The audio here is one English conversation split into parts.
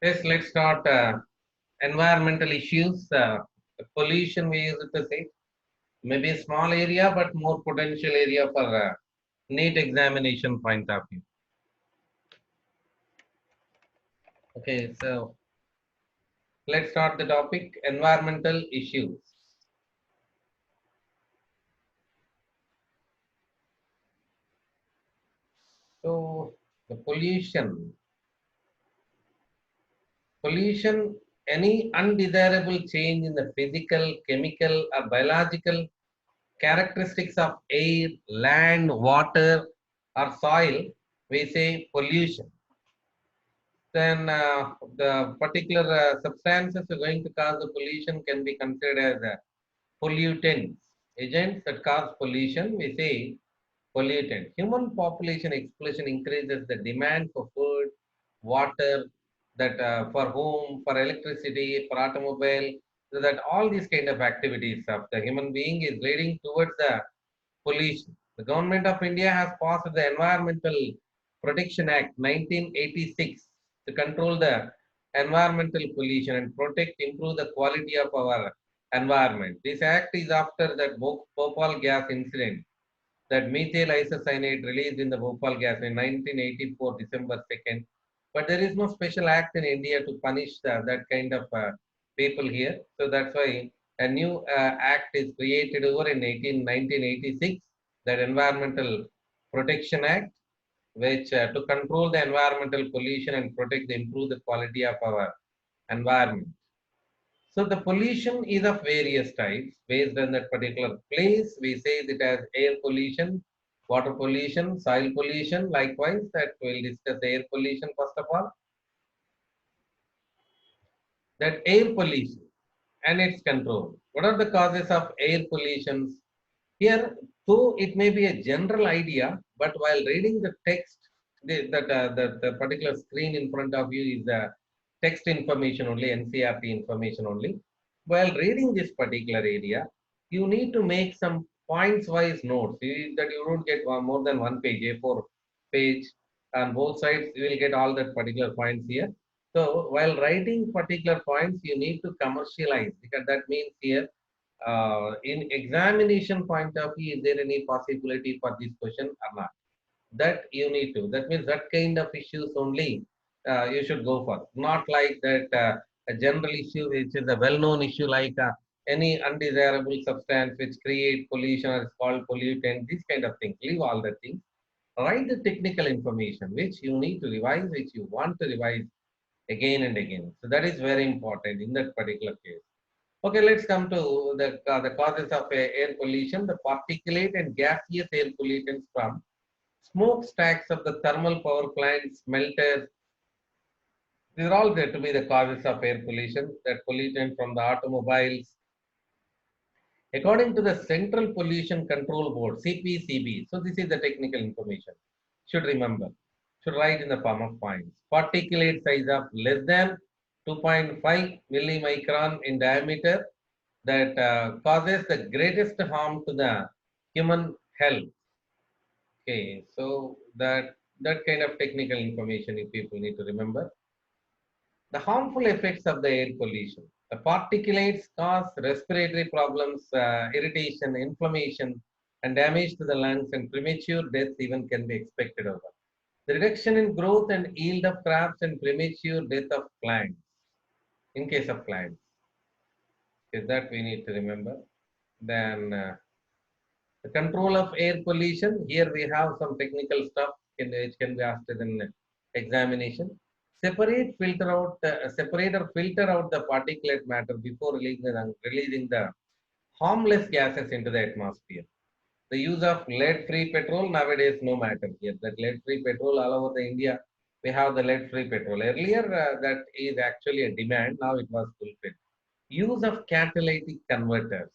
Yes, let's start environmental issues. Pollution, we use it to say, maybe a small area, but more potential area for neat examination point of view. Okay, so let's start the topic environmental issues. So, the pollution, any undesirable change in the physical, chemical, or biological characteristics of air, land, water, or soil, we say pollution. Then the particular substances are going to cause the pollution can be considered as pollutants. Agents that cause pollution, we say pollutant. Human population explosion increases the demand for food, water, that for home, for electricity, for automobile, so that all these kind of activities of the human being is leading towards the pollution. The government of India has passed the Environmental Protection Act 1986 to control the environmental pollution and protect, improve the quality of our environment. This act is after that Bhopal gas incident, that methyl isocyanate released in the Bhopal gas in 1984 December 2nd. But there is no special act in India to punish that kind of people here. So that's why a new act is created over in 1986, that Environmental Protection Act, which to control the environmental pollution and protect, improve the quality of our environment. So the pollution is of various types based on that particular place. We say it as air pollution, water pollution, soil pollution. Likewise, that we'll discuss air pollution first of all. That air pollution and its control. What are the causes of air pollution? Here, though it may be a general idea, but while reading the text, the particular screen in front of you is the text information only, NCRT information only. While reading this particular area, you need to make some points-wise notes that you don't get more than one page, A4 page. On both sides, you will get all that particular points here. So while writing particular points, you need to commercialize, because that means here in examination point of view, is there any possibility for this question or not? That you need to. That means that kind of issues only you should go for. Not like that a general issue, which is a well-known issue like any undesirable substance which create pollution or is called pollutant, this kind of thing. Leave all the things. Write the technical information which you need to revise, which you want to revise again and again. So that is very important in that particular case. Okay, let's come to the causes of air pollution. The particulate and gaseous air pollutants from smokestacks of the thermal power plants, smelters. These are all there to be the causes of air pollution. That pollutant from the automobiles. According to the Central Pollution Control Board, CPCB. So this is the technical information. Should remember. Should write in the form of points. Particulate size of less than 2.5 millimicron in diameter, that causes the greatest harm to the human health. Okay, so that kind of technical information you people need to remember. The harmful effects of the air pollution. The particulates cause respiratory problems, irritation, inflammation, and damage to the lungs, and premature death even can be expected over. The reduction in growth and yield of crops and premature death of plants in case of plants. Is that we need to remember. Then the control of air pollution. Here we have some technical stuff which can be asked in examination. Separate or filter out the particulate matter before releasing the harmless gases into the atmosphere. The use of lead-free petrol nowadays no matter here. That lead-free petrol all over the India, we have the lead-free petrol. Earlier that is actually a demand. Now it was fulfilled. Use of catalytic converters.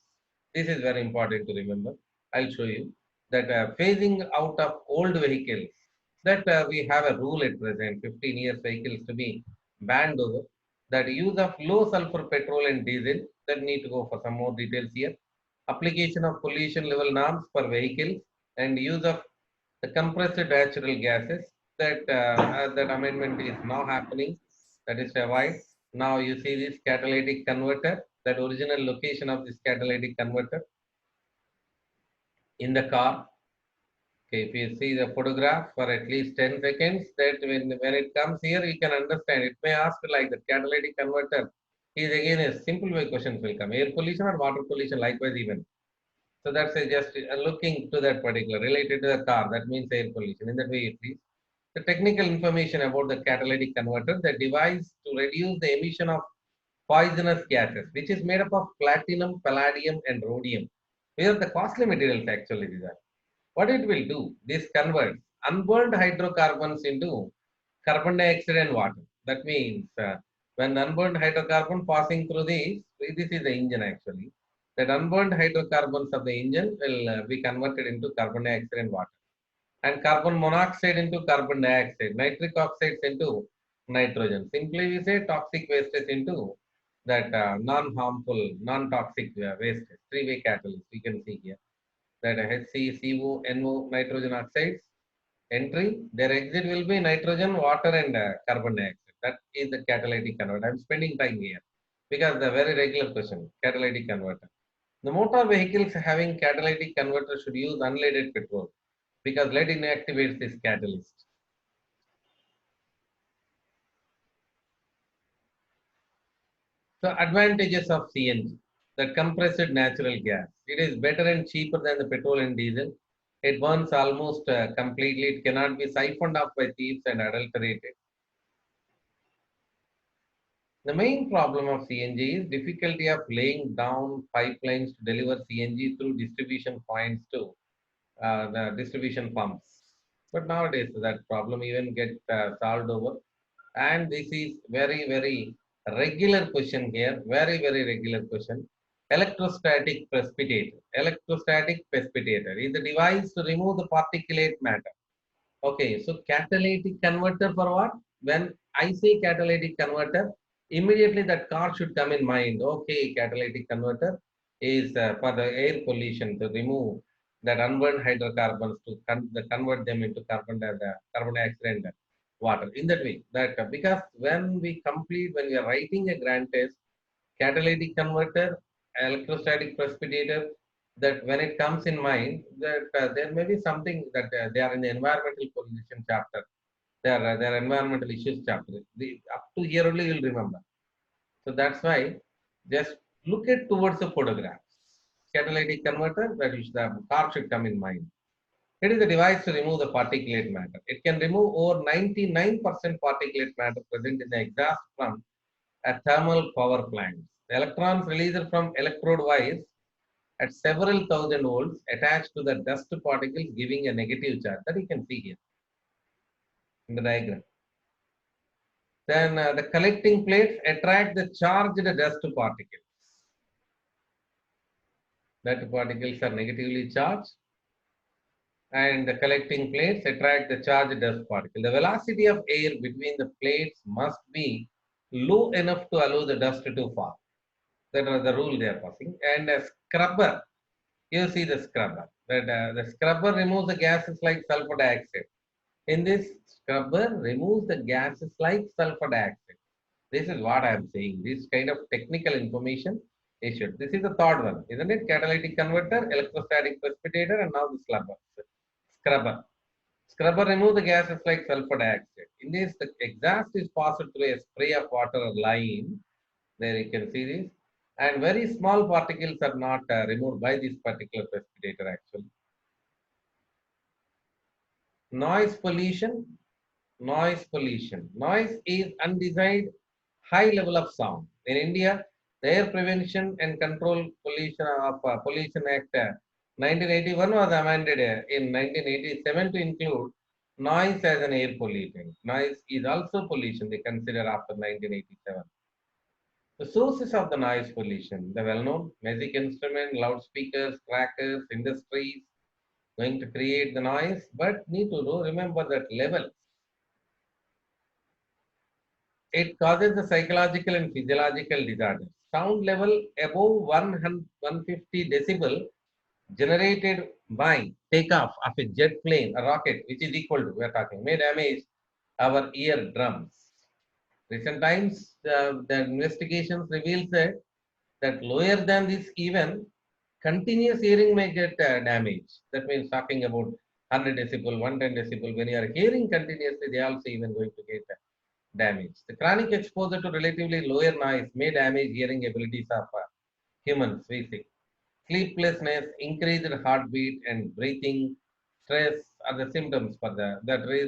This is very important to remember. I'll show you that phasing out of old vehicles, that we have a rule at present, 15 years vehicles to be banned over. That use of low sulfur petrol and diesel, that need to go for some more details here. Application of pollution level norms for vehicles and use of the compressed natural gases, that that amendment is now happening. that is to avoid. Now you see this catalytic converter, that original location of this catalytic converter in the car. Okay, if you see the photograph for at least 10 seconds, that when it comes here, you can understand. It may ask like the catalytic converter is again a simple way questions will come. Air pollution or water pollution, likewise even. So that's just looking to that particular related to the car. That means air pollution. In that way, it is. The technical information about the catalytic converter, the device to reduce the emission of poisonous gases, which is made up of platinum, palladium, and rhodium. These are the costly materials actually. These are. What it will do, this converts unburned hydrocarbons into carbon dioxide and water. That means when unburned hydrocarbon passing through this is the engine actually. That unburned hydrocarbons of the engine will be converted into carbon dioxide and water. And carbon monoxide into carbon dioxide, nitric oxides into nitrogen. Simply we say toxic wastes into that non-harmful, non-toxic wastes, three-way catalyst, we can see here that HCCO, NO, nitrogen oxides entry, their exit will be nitrogen, water, and carbon dioxide. That is the catalytic converter. I'm spending time here because the very regular question, catalytic converter. The motor vehicles having catalytic converter should use unleaded petrol because lead inactivates this catalyst. So advantages of CNG, the compressed natural gas. It is better and cheaper than the petrol and diesel. It burns almost completely. It cannot be siphoned off by thieves and adulterated. The main problem of CNG is difficulty of laying down pipelines to deliver CNG through distribution points to the distribution pumps. But nowadays that problem even gets solved over. And this is very, very regular question here. Very, very regular question. Electrostatic precipitator. Electrostatic precipitator is the device to remove the particulate matter. Okay, so catalytic converter for what? When I say catalytic converter, immediately that car should come in mind. Okay, catalytic converter is for the air pollution to remove that unburned hydrocarbons to convert them into carbon dioxide and water. In that way, that because when we are writing a grand test, catalytic converter, electrostatic precipitator, that when it comes in mind, that there may be something that they are in the environmental pollution chapter, their environmental issues chapter. Up to here only you'll remember. So that's why just look at towards the photographs. Catalytic converter, that is the car should come in mind. It is a device to remove the particulate matter. It can remove over 99% particulate matter present in the exhaust from a thermal power plant. The electrons released from electrode wires at several thousand volts attached to the dust particles giving a negative charge that you can see here in the diagram. Then the collecting plates attract the charged dust particles. That particles are negatively charged and the collecting plates attract the charged dust particle. The velocity of air between the plates must be low enough to allow the dust to fall. That was the rule they are passing. And a scrubber, you see the scrubber. That the scrubber removes the gases like sulfur dioxide. In this scrubber removes the gases like sulfur dioxide. This is what I am saying. This kind of technical information issued. This is the third one, isn't it? Catalytic converter, electrostatic precipitator, and now the scrubber. Scrubber remove the gases like sulfur dioxide. In this, the exhaust is passed through a spray of water line. There you can see this. And very small particles are not removed by this particular precipitator actually. Noise pollution. Noise pollution. Noise is undesired high level of sound. In India, the Air Prevention and Control Pollution Act 1981 was amended in 1987 to include noise as an air pollutant. Noise is also pollution they consider after 1987. The sources of the noise pollution, the well-known music instrument, loudspeakers, crackers, industries, going to create the noise, but need to know, remember that level. It causes the psychological and physiological disorders. Sound level above 150 decibel generated by takeoff of a jet plane, a rocket, which is equal to, we are talking, may damage our eardrums. Recent times, the investigations reveals that lower than this even, continuous hearing may get damage. That means talking about 100 decibel, 110 decibel, when you are hearing continuously, they also even going to get damage. The chronic exposure to relatively lower noise may damage hearing abilities of humans, we see. Sleeplessness, increased heartbeat, and breathing stress are the symptoms for the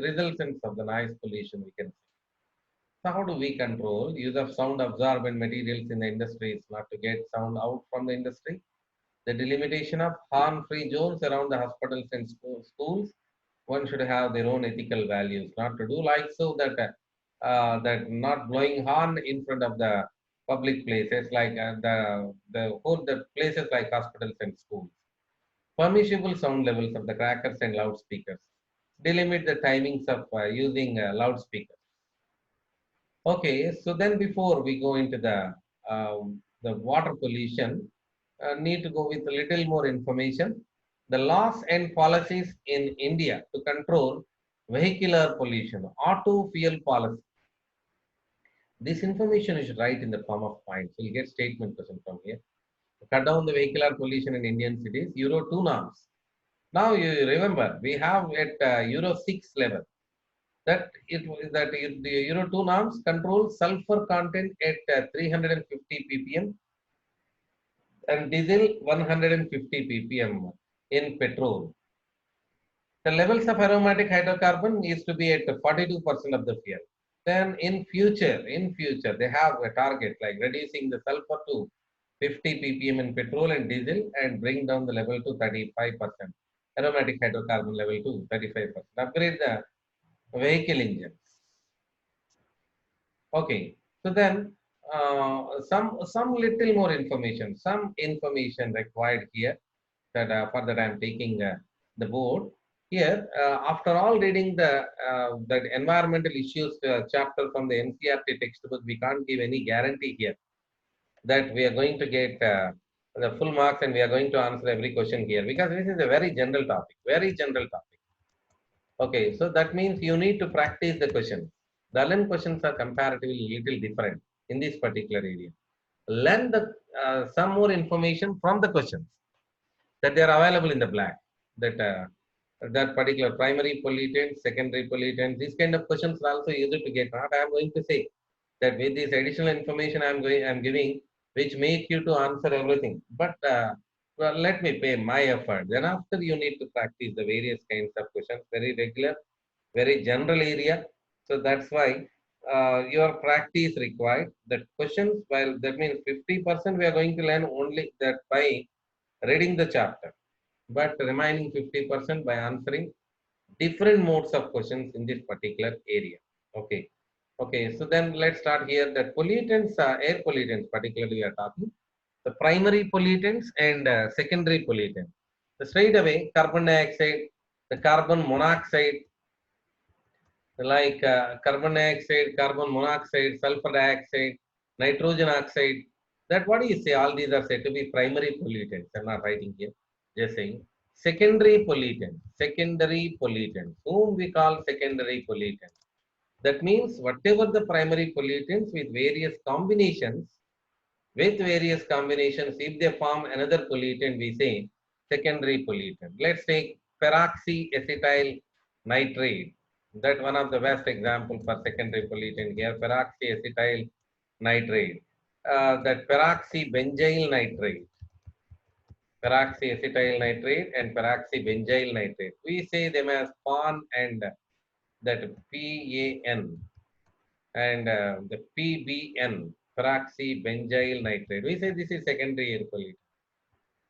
resultants of the noise pollution, we can say. So how do we control use of sound absorbent materials in the industry is not to get sound out from the industry. The delimitation of horn-free zones around the hospitals and schools, one should have their own ethical values, not to do like so that not blowing horn in front of the public places like the places like hospitals and schools. Permissible sound levels of the crackers and loudspeakers. Delimit the timings of using loudspeakers. Okay, so then before we go into the water pollution, need to go with a little more information. The laws and policies in India to control vehicular pollution, auto fuel policy. This information is right in the form of points. You'll get statement question from here. To cut down the vehicular pollution in Indian cities, Euro 2 norms. Now you remember we have at Euro 6 level the Euro 2 norms control sulfur content at 350 ppm and diesel 150 ppm in petrol. The levels of aromatic hydrocarbon is to be at 42% of the fuel. Then in future, they have a target like reducing the sulfur to 50 ppm in petrol and diesel and bring down the level to 35%. Aromatic hydrocarbon level to 35%. Upgrade the vehicle engines. Okay, so then some little more information, some information required here that for that I'm taking the board here. After all reading the environmental issues chapter from the NCERT textbook, we can't give any guarantee here that we are going to get the full marks and we are going to answer every question here because this is a very general topic, very general topic. Okay, so that means you need to practice the questions. The learn questions are comparatively little different in this particular area. Learn some more information from the questions that they are available in the black. That particular primary pollutant, secondary pollutant, these kind of questions are also easy to get. Not I am going to say that with this additional information I'm giving, which make you to answer everything. But well, let me pay my effort. Then after you need to practice the various kinds of questions, very regular, very general area. So that's why your practice required. That questions, while that means 50% we are going to learn only that by reading the chapter, but remaining 50% by answering different modes of questions in this particular area. Okay. Okay, so then let's start here. That pollutants, air pollutants, particularly we are talking the primary pollutants and secondary pollutants. The straight away carbon dioxide, the carbon monoxide, like carbon dioxide, carbon monoxide, sulfur dioxide, nitrogen oxide. That what do you say? All these are said to be primary pollutants. I'm not writing here. Just saying. Secondary pollutants, whom we call secondary pollutants. That means whatever the primary pollutants with various combinations, if they form another pollutant, we say secondary pollutant. Let's take peroxyacetyl nitrate. That one of the best example for secondary pollutant here, peroxyacetyl nitrate. That peroxybenzyl nitrate, peroxyacetyl nitrate and peroxybenzyl nitrate. We say them as PAN and that PAN and the PBN, peroxybenzyl nitrate. We say this is secondary air pollutant.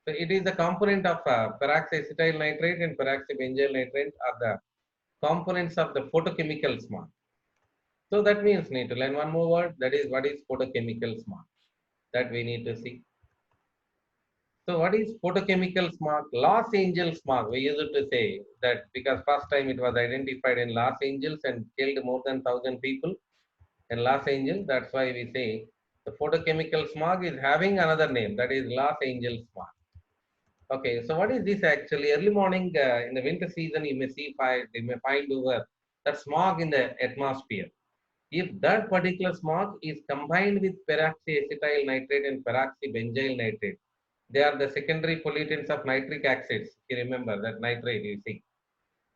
So it is the component of peroxyacetyl nitrate and peroxybenzyl nitrate are the components of the photochemical smog. So that means need to learn one more word. That is what is photochemical smog. That we need to see. So what is photochemical smog? Los Angeles smog. We used to say that because first time it was identified in Los Angeles and killed more than 1,000 people in Los Angeles. That's why we say the photochemical smog is having another name. That is Los Angeles smog. Okay, so what is this actually? Early morning in the winter season, you may find over that smog in the atmosphere. If that particular smog is combined with peroxyacetyl nitrate and peroxybenzyl nitrate, they are the secondary pollutants of nitric acids. You remember that nitrate, you see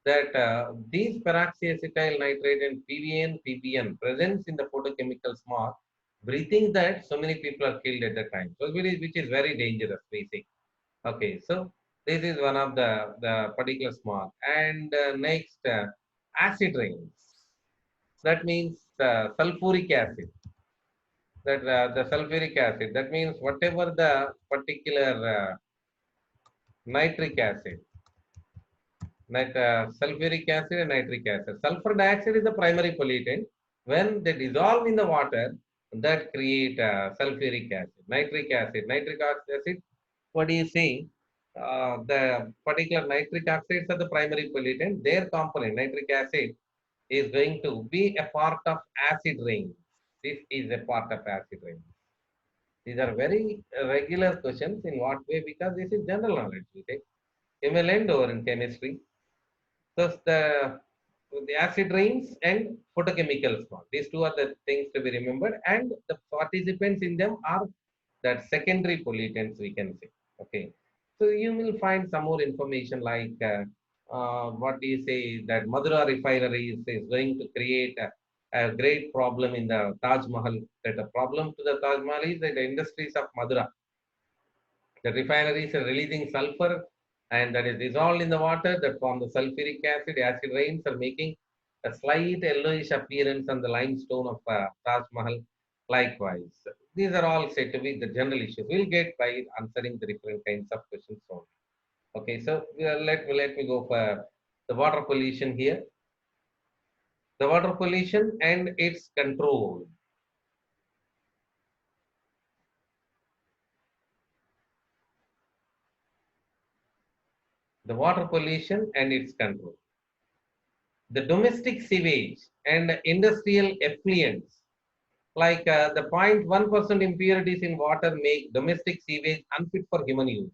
that these peroxyacetyl nitrate and PVN, PPN presence in the photochemical smog, breathing that so many people are killed at the time. So which is very dangerous, basically. Okay, so this is one of the particular smog. And next, acid rains. That means sulfuric acid. That the sulfuric acid. That means whatever the particular nitric acid, sulfuric acid and nitric acid. Sulfur dioxide is the primary pollutant. When they dissolve in the water, that create sulfuric acid, nitric acid. What do you say? The particular nitric oxides are the primary pollutant. Their component, nitric acid, is going to be a part of acid rain. This is a part of acid rain. These are very regular questions. In what way? Because this is general knowledge. You may learn over in chemistry. Thus, the acid rains and photochemical smog. These two are the things to be remembered, and the participants in them are that secondary pollutants, we can say. Okay, so you will find some more information like what do you say that Madura refinery is going to create a great problem in the Taj Mahal. That the problem to the Taj Mahal is that the industries of Madura, the refineries are releasing sulfur and that is dissolved in the water that form the sulfuric acid. Acid rains are making a slight yellowish appearance on the limestone of Taj Mahal. Likewise, these are all said to be the general issues. We'll get by answering the different kinds of questions only. Okay, so let me go for the water pollution here. The water pollution and its control. The water pollution and its control. The domestic sewage and industrial effluents, like the 0.1% impurities in water make domestic sewage unfit for human use.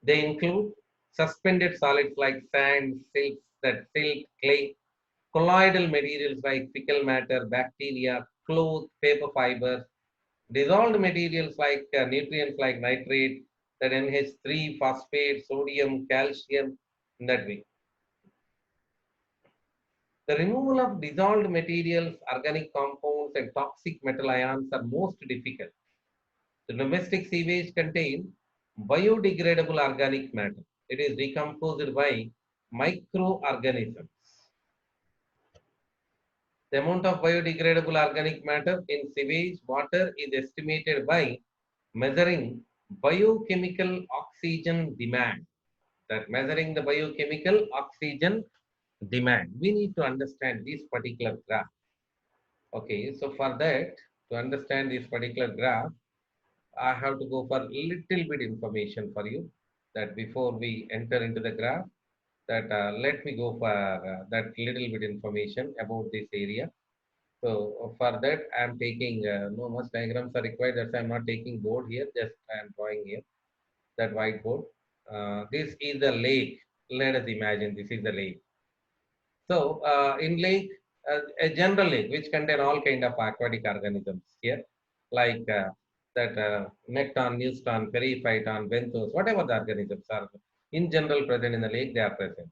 They include suspended solids like sand, silt, clay, colloidal materials like fecal matter, bacteria, cloth, paper fibers, dissolved materials like nutrients like nitrate, that NH3, phosphate, sodium, calcium, in that way. The removal of dissolved materials, organic compounds, and toxic metal ions are most difficult. The domestic sewage contains biodegradable organic matter. It is decomposed by microorganisms. The amount of biodegradable organic matter in sewage water is estimated by measuring biochemical oxygen demand. That measuring the biochemical oxygen demand. We need to understand this particular graph. Okay, so for that, to understand this particular graph, I have to go for little bit information for you that before we enter into the graph, that let me go for that little bit information about this area. So for that, I am taking no much diagrams are required. That's why I'm not taking board here. Just I am drawing here that whiteboard. This is the lake. Let us imagine this is the lake. So in lake, a general lake which contain all kind of aquatic organisms here, like that nekton, neuston, periphyton, benthos, whatever the organisms are in general present in the lake, they are present.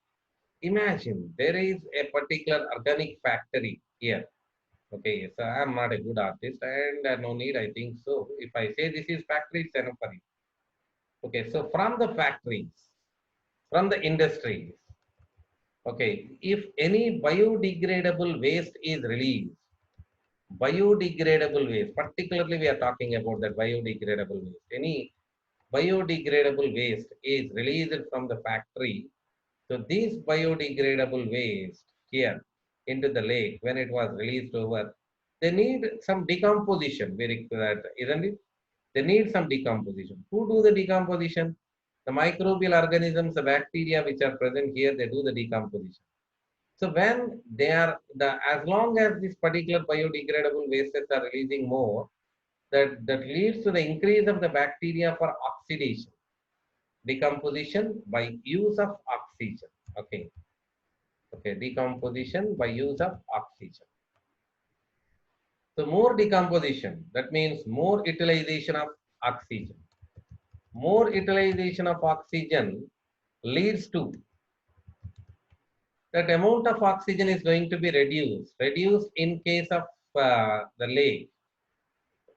Imagine there is a particular organic factory here. Okay, so I'm not a good artist and no need, I think so. If I say this is factory, it's enough for you. Okay, so from the factories, from the industries, okay, if any biodegradable waste is released, biodegradable waste, particularly we are talking about that biodegradable waste, any biodegradable waste is released from the factory. So this biodegradable waste here into the lake, when it was released over, they need some decomposition, very that, isn't it? They need some decomposition. Who do the decomposition? The microbial organisms, the bacteria which are present here, they do the decomposition. So when they are as long as this particular biodegradable wastes are releasing more, that leads to the increase of the bacteria for oxidation, decomposition by use of oxygen. Okay, decomposition by use of oxygen. So more decomposition, that means more utilization of oxygen. More utilization of oxygen leads to that amount of oxygen is going to be reduced in case of the lake.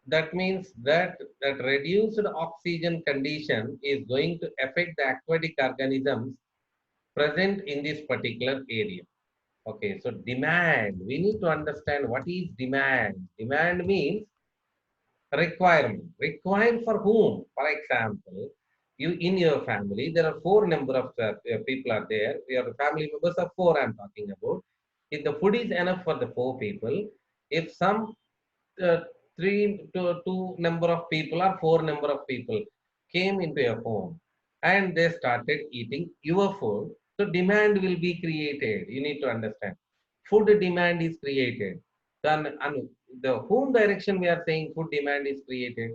That means that reduced oxygen condition is going to affect the aquatic organisms present in this particular area. Okay, so demand, we need to understand what is demand. Demand means requirement. Required for whom? For example, you in your family, there are four number of people are there. Your family members are four, I'm talking about. If the food is enough for the four people, if some uh, three to two number of people or four number of people came into your home and they started eating your food, so demand will be created. You need to understand. Food demand is created. Then and the whom direction we are saying food demand is created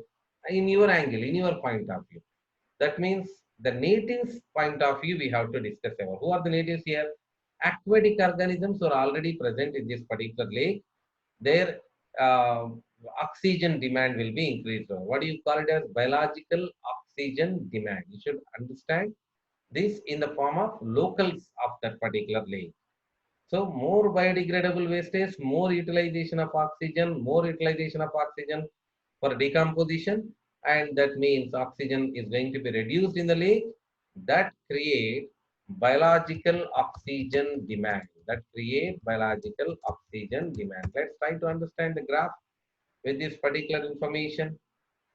in your angle, in your point of view. That means the natives point of view we have to discuss about. Who are the natives here? Aquatic organisms are already present in this particular lake. Their uh, oxygen demand will be increased. What do you call it as biological oxygen demand? You should understand this in the form of locals of that particular lake. So more biodegradable wastage, more utilization of oxygen, more utilization of oxygen for decomposition, and that means oxygen is going to be reduced in the lake. That create biological oxygen demand. That create biological oxygen demand. Let's try to understand the graph with this particular information.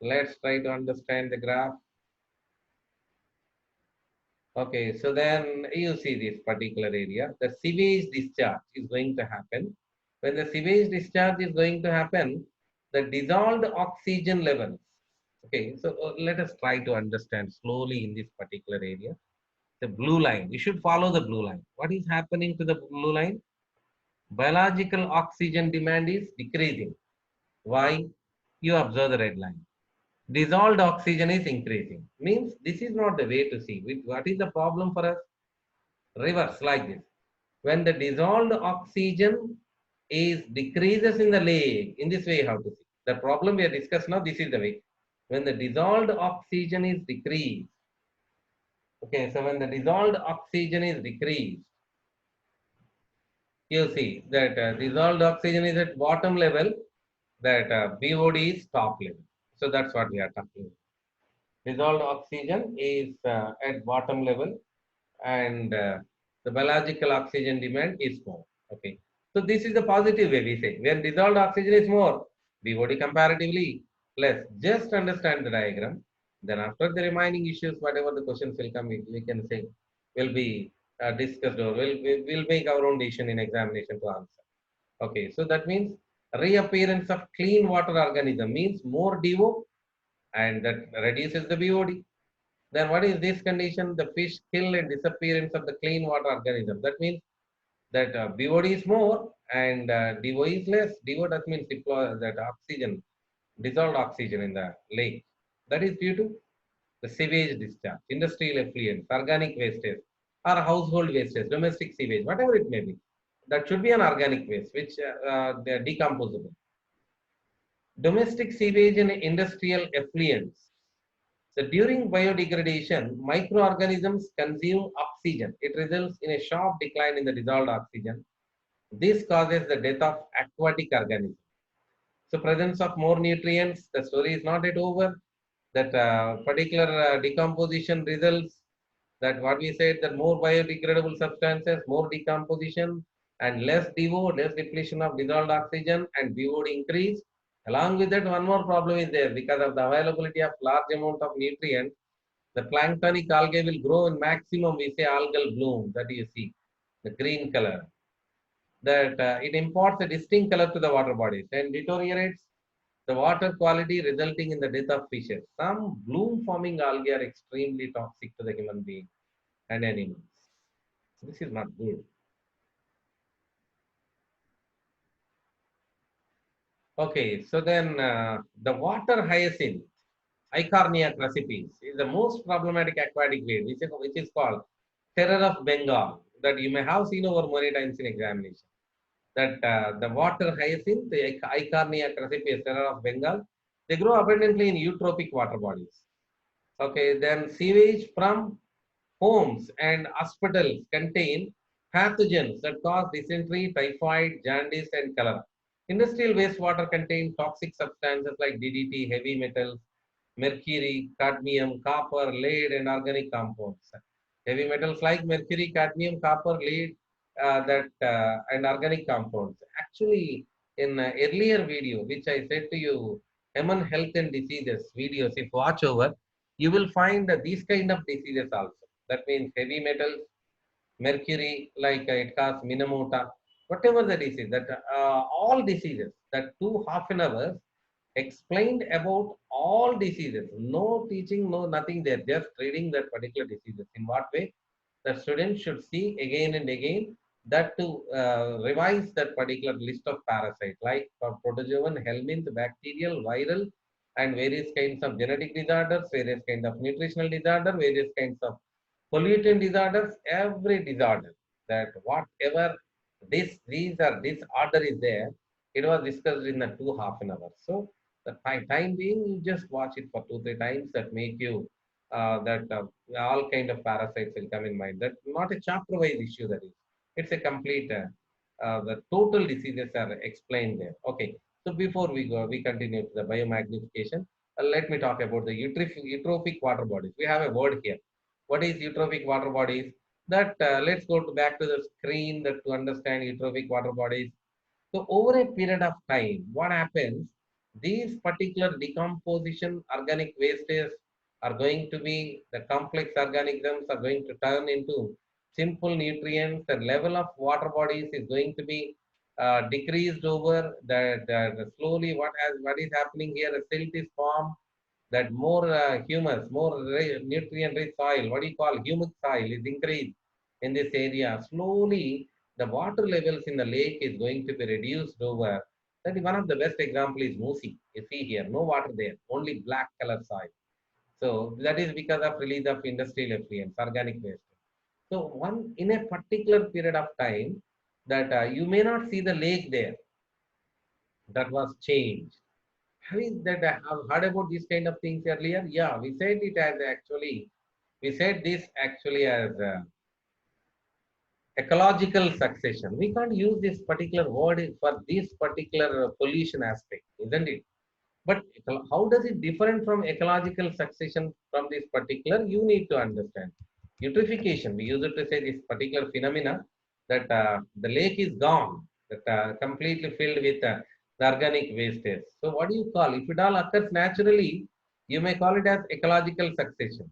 Let's try to understand the graph. Okay, so then you see this particular area, the sewage discharge is going to happen. When the sewage discharge is going to happen, the dissolved oxygen levels. Okay, so let us try to understand slowly in this particular area. The blue line, you should follow the blue line. What is happening to the blue line? Biological oxygen demand is decreasing. Why? You observe the red line. Dissolved oxygen is increasing. Means this is not the way to see. What is the problem for us? Reverse like this. When the dissolved oxygen is decreases in the lake, in this way you have to see. The problem we are discussing now, this is the way. When the dissolved oxygen is decreased, okay, so when the dissolved oxygen is decreased, you see that dissolved oxygen is at bottom level, that BOD is top level. So that's what we are talking about. Dissolved oxygen is at bottom level and the biological oxygen demand is more. Okay. So this is the positive way we say. When dissolved oxygen is more, BOD comparatively less. Just understand the diagram. Then after the remaining issues, whatever the questions will come, we can say will be discussed or we'll make our own decision in examination to answer. Okay. So that means reappearance of clean water organism means more DO and that reduces the BOD. Then what is this condition? The fish kill and disappearance of the clean water organism. That means that BOD is more and DO is less. DO that means deploy that oxygen, dissolved oxygen in the lake. That is due to the sewage discharge, industrial effluents, organic wastes, or household wastes, domestic sewage, whatever it may be. That should be an organic waste, which they are decomposable. Domestic sewage and industrial effluents. So during biodegradation, microorganisms consume oxygen. It results in a sharp decline in the dissolved oxygen. This causes the death of aquatic organisms. So presence of more nutrients, the story is not yet over. That particular decomposition results that what we said that more biodegradable substances, more decomposition and less DO, less depletion of dissolved oxygen and BOD increase. Along with that, one more problem is there because of the availability of large amount of nutrients. The planktonic algae will grow in maximum, we say algal bloom, that you see, the green color. That it imparts a distinct color to the water bodies and deteriorates the water quality, resulting in the death of fishes. Some bloom forming algae are extremely toxic to the human being and animals. So this is not good. Okay, so then the water hyacinth, Eichhornia crassipes, is the most problematic aquatic weed, which is called terror of Bengal, that you may have seen over many times in examination. that the water hyacinth, the Eichhornia crassipes, of Bengal, they grow abundantly in eutrophic water bodies. Okay, then sewage from homes and hospitals contain pathogens that cause dysentery, typhoid, jaundice, and cholera. Industrial wastewater contain toxic substances like DDT, heavy metals, mercury, cadmium, copper, lead, and organic compounds. Heavy metals like mercury, cadmium, copper, lead, and organic compounds. Actually, in earlier video, which I said to you, human health and diseases videos, if watch over, you will find these kind of diseases also. That means heavy metals, mercury, like it causes minamota, whatever the disease, that all diseases, that 2 half an hours explained about all diseases. No teaching, no nothing there, just reading that particular diseases. In what way? The students should see again and again that to revise that particular list of parasites like protozoan, helminth, bacterial, viral, and various kinds of genetic disorders, various kinds of nutritional disorder, various kinds of pollutant disorders, every disorder that whatever these or disorder is there, it was discussed in the 2 half an hour. So the time being, you just watch it for 2 3 times that make you that all kind of parasites will come in mind. That not a chapter wise issue, that is. It's a complete the total diseases are explained there. Okay. So before we go, we continue to the biomagnification. Let me talk about the eutrophic water bodies. We have a word here. What is eutrophic water bodies? That let's go back to the screen that to understand eutrophic water bodies. So over a period of time, what happens? These particular decomposition organic wastes are going to be the complex organisms are going to turn into simple nutrients. The level of water bodies is going to be decreased over the slowly. What is happening here? A silt is formed, that more humus, more nutrient-rich soil, what do you call humic soil, is increased in this area. Slowly, the water levels in the lake is going to be reduced over. That is one of the best example is Musi. You see here, no water there, only black color soil. So that is because of release of industrial effluents, organic waste. So one in a particular period of time, that you may not see the lake there, that was changed. Having that I have heard about these kind of things earlier. Yeah, we said it as actually, we said this actually as ecological succession. We can't use this particular word for this particular pollution aspect, isn't it? But how does it different from ecological succession from this particular? You need to understand. Eutrophication, we use it to say this particular phenomena that the lake is gone, that completely filled with the organic wastes. So what do you call? If it all occurs naturally, you may call it as ecological succession.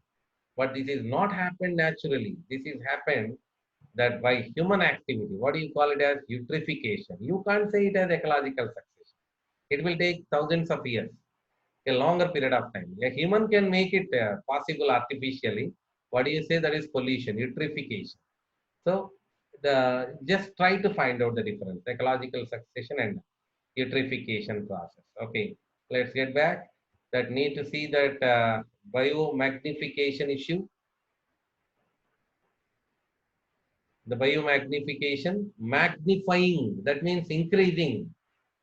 But this is not happened naturally. This is happened that by human activity. What do you call it as? Eutrophication. You can't say it as ecological succession. It will take thousands of years, a longer period of time. A human can make it possible artificially. What do you say? That is pollution, eutrophication. So the just try to find out the difference, ecological succession and eutrophication process. Okay, let's get back. That need to see that biomagnification issue. The biomagnification, magnifying, that means increasing.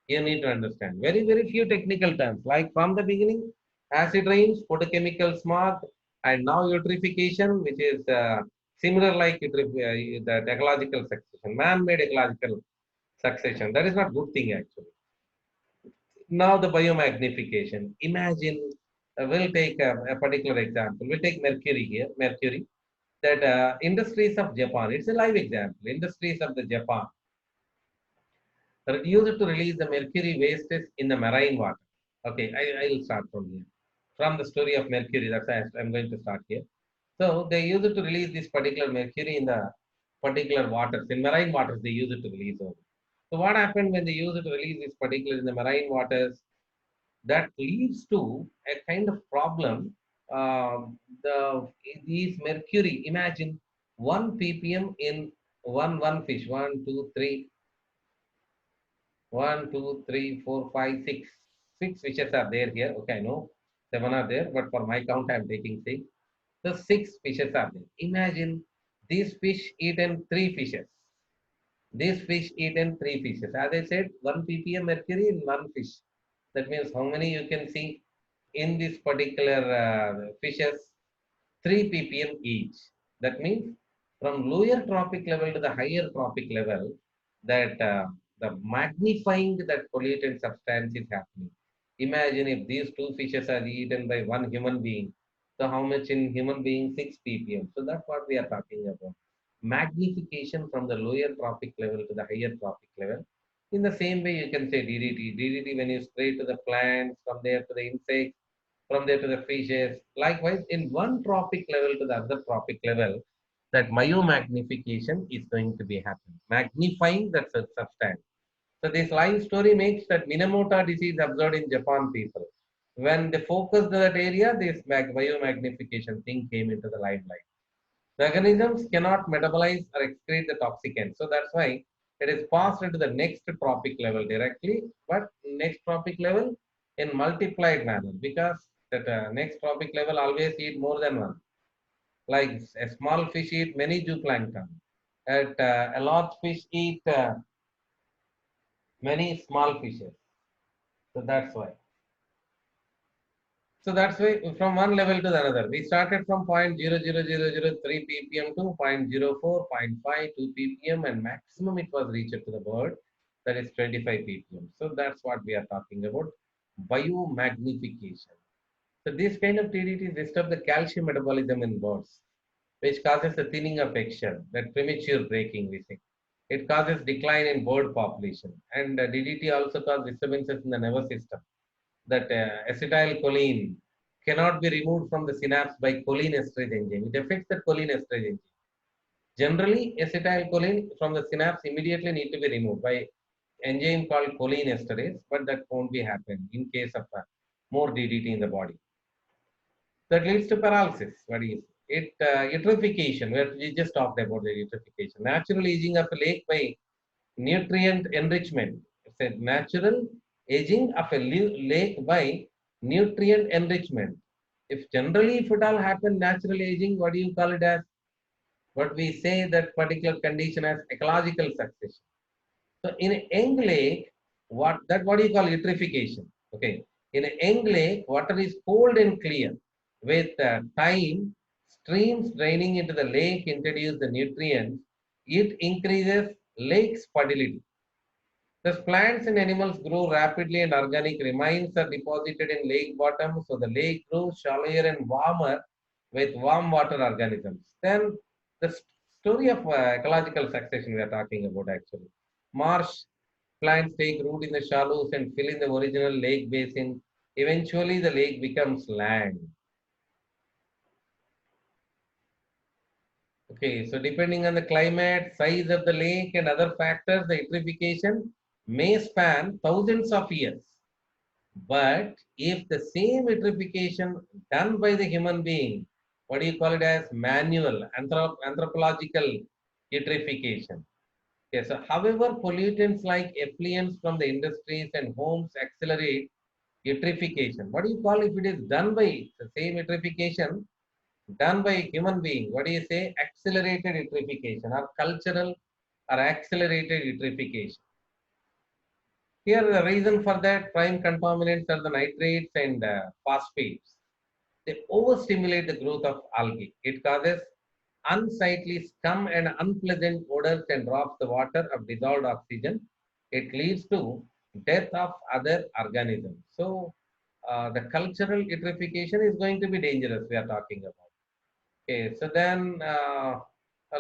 You need to understand. Very few technical terms. Like from the beginning, acid rains, photochemical smog, and now eutrophication, which is similar like the ecological succession, man-made ecological succession. That is not good thing actually. Now the biomagnification. Imagine, we'll take a particular example. We'll take mercury here. Mercury. That industries of Japan. It's a live example. Industries of the Japan used to release the mercury wastes in the marine water. Okay, I will start from here. From the story of mercury, that's why I'm going to start here. So they used to release this particular mercury in the particular waters. In marine waters, they use it to release over. So what happened when they use it to release this particular in the marine waters? That leads to a kind of problem. These mercury, imagine 1 ppm in one fish, one, two, three, 1, 2, 3, 4, 5, 6. 6 fishes are there here. Okay, I know 7 are there, but for my count, I'm taking 6. The 6 fishes are there. Imagine these fish eaten 3 fishes. These fish eat in three fishes. As I said, 1 ppm mercury in one fish. That means how many you can see in this particular fishes? 3 ppm each. That means from lower trophic level to the higher trophic level, that the magnifying that pollutant substance is happening. Imagine if these two fishes are eaten by one human being. So how much in human being? 6 ppm. So that's what we are talking about. Magnification from the lower trophic level to the higher trophic level. In the same way, you can say DDT. DDT, when you spray to the plants, from there to the insects, from there to the fishes. Likewise, in one trophic level to the other trophic level, that myomagnification is going to be happening, magnifying that substance. So this line story makes that Minamoto disease observed in Japan people. When they focused that area, this myomagnification thing came into the limelight. The organisms cannot metabolize or excrete the toxicants. So that's why it is passed into the next trophic level directly, but next trophic level in multiplied manner, because that next trophic level always eat more than one. Like a small fish eat many zooplankton. A large fish eat many small fishes. So that's why. So that's why from one level to the another, we started from 0.00003 ppm to 0.04, 0.5, 2 ppm, and maximum it was reached to the bird, that is 25 ppm. So that's what we are talking about, biomagnification. So this kind of TDT disturb the calcium metabolism in birds, which causes the thinning of eggshell, that premature breaking we say. It causes decline in bird population, and DDT also causes disturbances in the nervous system, that acetylcholine cannot be removed from the synapse by cholinesterase enzyme. It affects the cholinesterase enzyme. Generally, acetylcholine from the synapse immediately need to be removed by enzyme called cholinesterase, but that won't be happen in case of more DDT in the body. That leads to paralysis. What is it? Eutrophication. We just talked about the eutrophication. Natural aging of a lake by nutrient enrichment. It's a natural aging of a lake by nutrient enrichment. If generally, if it all happen natural aging, what do you call it as? What we say that particular condition as ecological succession. So in a young lake, what do you call eutrophication? Okay, in a young lake, water is cold and clear. With time, streams draining into the lake introduce the nutrients. It increases lake's fertility. Thus, plants and animals grow rapidly and organic remains are deposited in lake bottom, so the lake grows shallower and warmer with warm water organisms. Then the story of ecological succession we are talking about actually. Marsh plants take root in the shallows and fill in the original lake basin. Eventually, the lake becomes land. Okay, so depending on the climate, size of the lake, and other factors, the eutrophication may span thousands of years. But if the same vitrification done by the human being, what do you call it as manual, anthropological vitrification? Yes, so however, pollutants like effluents from the industries and homes accelerate vitrification. What do you call if it is done by the same vitrification done by human being? What do you say? Accelerated vitrification or cultural or accelerated vitrification. Here, the reason for that prime contaminants are the nitrates and phosphates. They overstimulate the growth of algae. It causes unsightly scum and unpleasant odors and drops the water of dissolved oxygen. It leads to death of other organisms. So, the cultural eutrophication is going to be dangerous. We are talking about. Okay, so then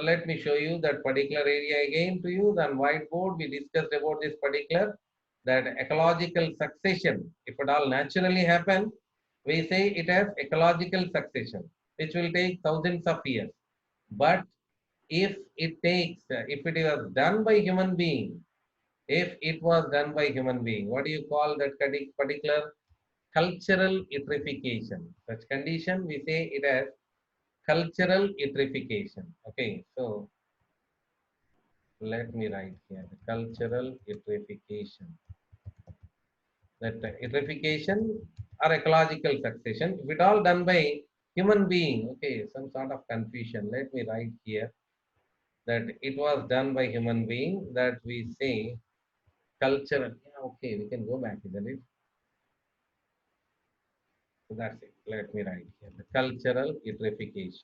let me show you that particular area again to you. Then whiteboard, we discussed about this particular, that ecological succession. If it all naturally happen, we say it as ecological succession, which will take thousands of years. But if if it was done by human being, if it was done by human being, what do you call that particular cultural eutrophication? Such condition, we say it as cultural eutrophication. Okay, so let me write here cultural eutrophication. That eutrophication or ecological succession, if it all done by human being, okay, some sort of confusion. Let me write here that it was done by human being, that we say cultural. Yeah, okay, we can go back, isn't it? So that's it. Let me write here. The cultural eutrophication.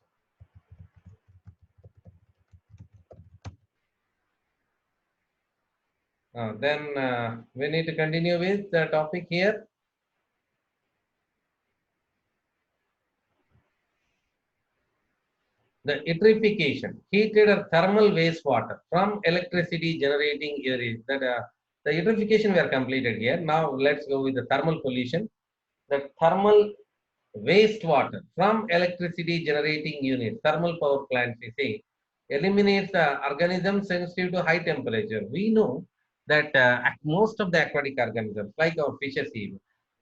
Then we need to continue with the topic here. The eutrophication, heated or thermal wastewater from electricity generating areas. That the eutrophication we are completed here. Now let's go with the thermal pollution. The thermal wastewater from electricity generating units, thermal power plants, we say, eliminates the organisms sensitive to high temperature. We know that most of the aquatic organisms, like our fishes,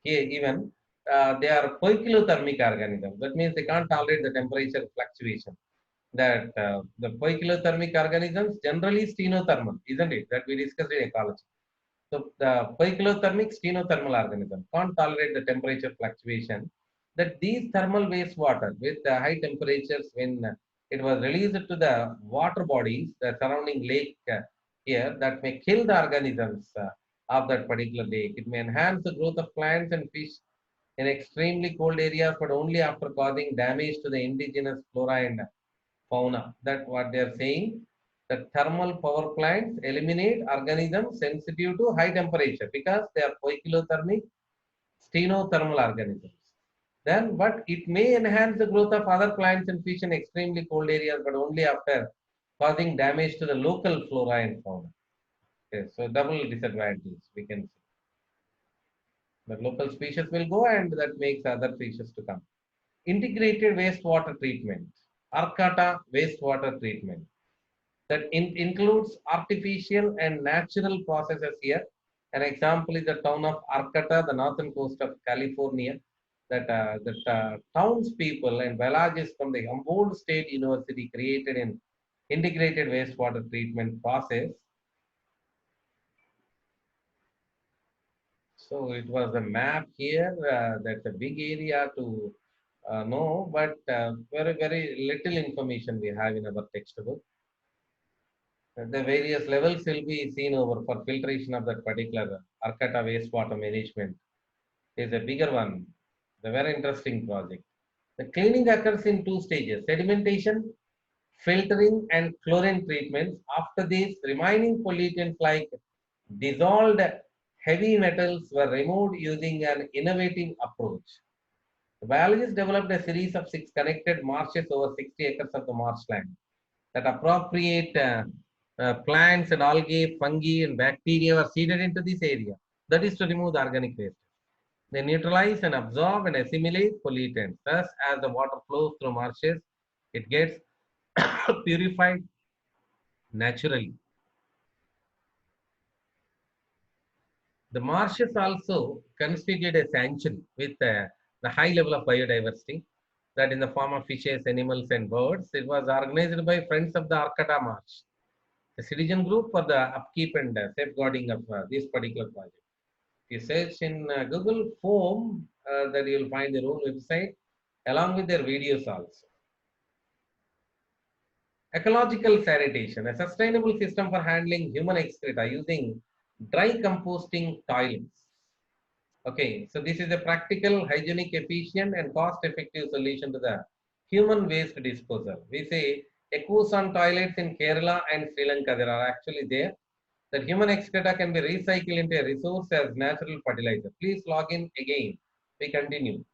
even they are poikilothermic organisms. That means they can't tolerate the temperature fluctuation. That the poikilothermic organisms generally stenothermal, isn't it? That we discussed in ecology. So the poikilothermic stenothermal organism can't tolerate the temperature fluctuation. That these thermal wastewater with the high temperatures, when it was released to the water bodies, the surrounding lake here, that may kill the organisms of that particular lake. It may enhance the growth of plants and fish in extremely cold areas, but only after causing damage to the indigenous flora and fauna. That what they are saying. The thermal power plants eliminate organisms sensitive to high temperature because they are poikilothermic, stenothermal organisms. Then, but it may enhance the growth of other plants and fish in extremely cold areas, but only after causing damage to the local flora and fauna. Okay, so double disadvantage we can see. The local species will go, and that makes other species to come. Integrated wastewater treatment, Arcata wastewater treatment. That includes artificial and natural processes here. An example is the town of Arcata, the northern coast of California. That townspeople and biologists from the Humboldt State University created an integrated wastewater treatment process. So it was a map here. That's a big area to know, but very little information we have in our textbook. The various levels will be seen over for filtration of that particular Arcata wastewater management is a bigger one. The very interesting project. The cleaning occurs in two stages: sedimentation, filtering, and chlorine treatments. After this, remaining pollutants like dissolved heavy metals were removed using an innovative approach. The biologists developed a series of 6 connected marshes over 60 acres of the marshland that appropriate plants and algae, fungi, and bacteria were seeded into this area. That is to remove the organic waste. They neutralize and absorb and assimilate pollutants. Thus, as the water flows through marshes, it gets purified naturally. The marshes also constitute a sanctuary with the high level of biodiversity, that in the form of fishes, animals, and birds. It was organized by Friends of the Arcata Marsh, a citizen group for the upkeep and safeguarding of this particular project. If you search in Google Foam, that you'll find their own website along with their videos also. Ecological sanitation, a sustainable system for handling human excreta using dry composting toilets. Okay, so this is a practical, hygienic, efficient, and cost-effective solution to the human waste disposal. We say Ecoson toilets in Kerala and Sri Lanka, there are actually there. That human excreta can be recycled into a resource as natural fertilizer. Please log in again. We continue.